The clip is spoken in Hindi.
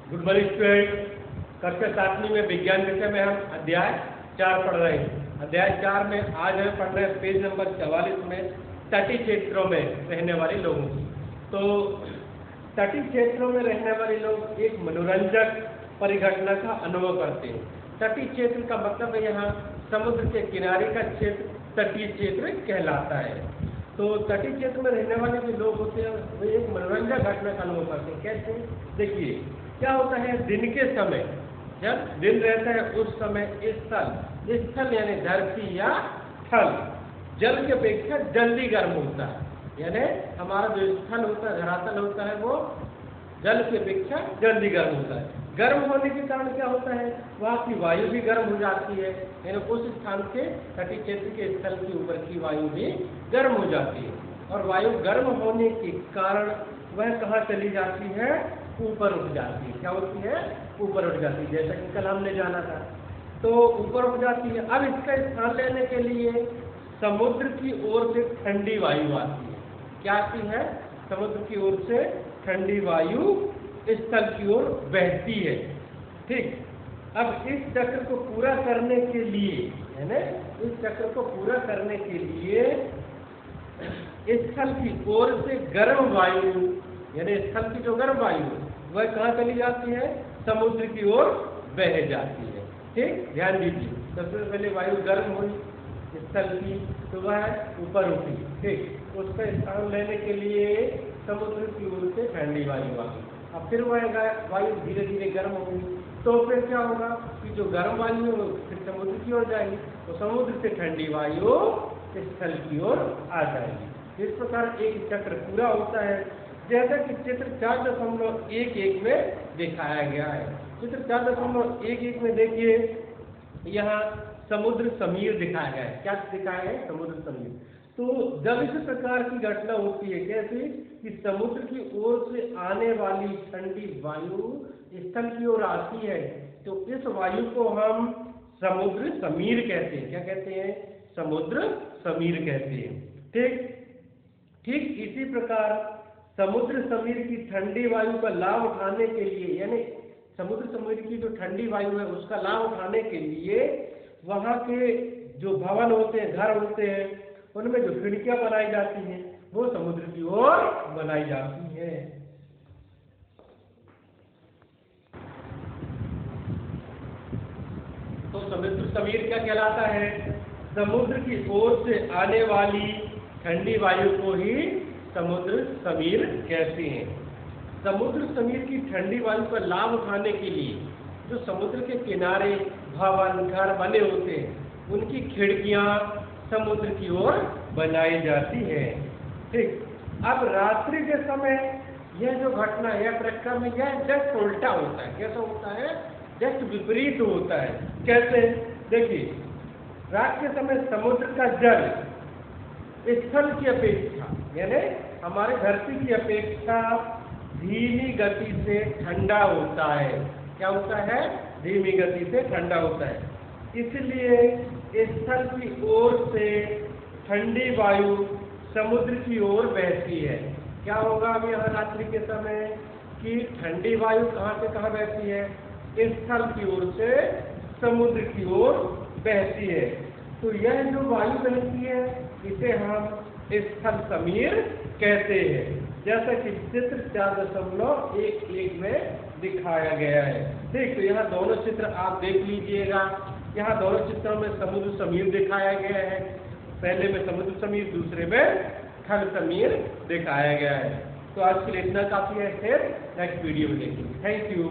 Good morning student. कक्षा 7वीं में विज्ञान विषय में हम अध्याय 4 पढ़ रहे हैं। अध्याय 4 में आज हम पढ़ रहे हैं पेज नंबर 44 में तटीय क्षेत्रों में रहने वाले लोगों की। तो तटीय क्षेत्रों में रहने वाले लोग एक मनोरंजक परिघटना का अनुभव करते हैं। तटीय क्षेत्र का मतलब है यहाँ समुद्र के किनारे का क्षेत्र तटीय क्षेत्र कहलाता है। तो तटीय क्षेत्र में रहने वाले जो लोग होते हैं वे एक मनोरंजक घटना का अनुभव करते हैं। कैसे? देखिए क्या होता है, दिन के समय जब दिन रहता है उस समय स्थल यानी धरती या थल जल की अपेक्षा जल्दी गर्म होता है। यानी हमारा जो स्थल होता है, धरातल होता है, वो जल की अपेक्षा जल्दी गर्म होता है। गर्म होने के कारण क्या होता है, वहाँ की वायु भी गर्म हो जाती है। यानी उस स्थान के तटीय क्षेत्र के स्थल के ऊपर की वायु भी गर्म हो जाती है और वायु गर्म होने के कारण वह कहाँ चली जाती है, ऊपर उठ जाती है। क्या होती है? ऊपर उठ जाती है। जैसा कि कल हमने जाना था, तो ऊपर उठ जाती है। अब इसका स्थान लेने के लिए समुद्र की ओर से ठंडी वायु आती है। क्या आती है? समुद्र की ओर से ठंडी वायु स्थल की ओर बहती है। ठीक, अब इस चक्र को पूरा करने के लिए, है ना, इस चक्र को पूरा करने के लिए स्थल की ओर से गर्म वायु, यानी स्थल की जो गर्म वायु वह कहाँ चली जाती है, समुद्र की ओर बह जाती है। ठीक, ध्यान दीजिए, सबसे पहले वायु गर्म हुई स्थल की तो वह ऊपर उठी। ठीक, उसका स्थान लेने के लिए समुद्र की ओर से ठंडी वायु आ गई। अब फिर वह वायु धीरे धीरे गर्म होगी, तो फिर क्या होगा कि जो गर्म वायु है वो फिर समुद्र की ओर जाएगी, तो समुद्र से ठंडी वायु स्थल की ओर आ जाएगी। इस प्रकार एक चक्र पूरा होता है, जैसा कि चित्र 4.11 में दिखाया गया है। चित्र 4.11 में देखिए, यहाँ समुद्र समीर दिखाया गया है। क्या दिखाया है? समुद्र समीर। तो जब इस प्रकार की घटना होती है, कैसे कि समुद्र की ओर से आने वाली ठंडी वायु स्थल की ओर आती है, तो इस वायु को हम समुद्र समीर कहते हैं। क्या कहते हैं? समुद्र समीर कहते हैं। ठीक इसी प्रकार समुद्र समीर की ठंडी वायु का लाभ उठाने के लिए, यानी समुद्र समीर की जो ठंडी वायु है उसका लाभ उठाने के लिए वहाँ के जो भवन होते हैं, घर होते हैं, उनमें जो खिड़कियां बनाई जाती हैं वो समुद्र की ओर बनाई जाती हैं। तो समुद्र समीर क्या कहलाता है? समुद्र की ओर से आने वाली ठंडी वायु को ही समुद्र समीर कहते हैं। समुद्र समीर की ठंडी वायु का लाभ उठाने के लिए जो समुद्र के किनारे भवन घर बने होते हैं उनकी खिड़कियां समुद्र की ओर बनाई जाती है। ठीक, अब रात्रि के समय यह जो घटना है, प्रक्रिया में यह जस्ट उल्टा होता है। कैसा होता है? जस्ट विपरीत होता है। कैसे? देखिए, रात के समय समुद्र का जल स्थल की अपेक्षा, यानी हमारे धरती की अपेक्षा धीमी गति से ठंडा होता है। क्या होता है? धीमी गति से ठंडा होता है। इसलिए स्थल की ओर से ठंडी वायु समुद्र की ओर बहती है। क्या होगा अब यहाँ रात्रि के समय कि ठंडी वायु कहाँ से कहाँ बहती है? स्थल की ओर से समुद्र की ओर बहती है। तो यह जो वायु बहती है इसे हम स्थल समीर कहते हैं, जैसा कि चित्र 4.11 में दिखाया गया है। ठीक, तो यहाँ दोनों चित्र आप देख लीजिएगा। यहाँ दोनों चित्रों में समुद्र समीर दिखाया गया है। पहले में समुद्र समीर, दूसरे में थल समीर दिखाया गया है। तो आज के लिए इतना काफी है। फिर नेक्स्ट वीडियो में देखेंगे। Thank you.